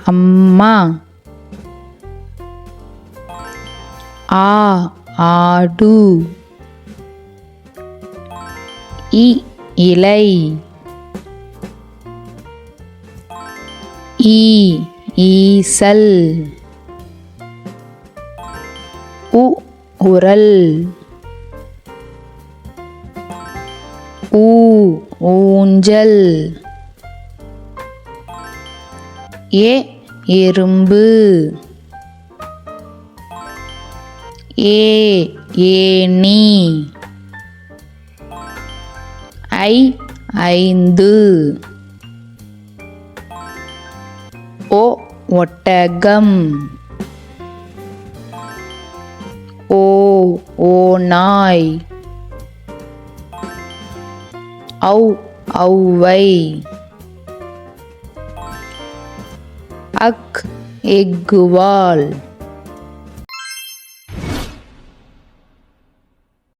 அம்மா. ஆடு. இலை. ஈசல். உரல். ஊஞ்சல். எறும்பு. ஏணி. 5. ஒட்டகம். ஓநாய். ஔவை. எக்குவால்.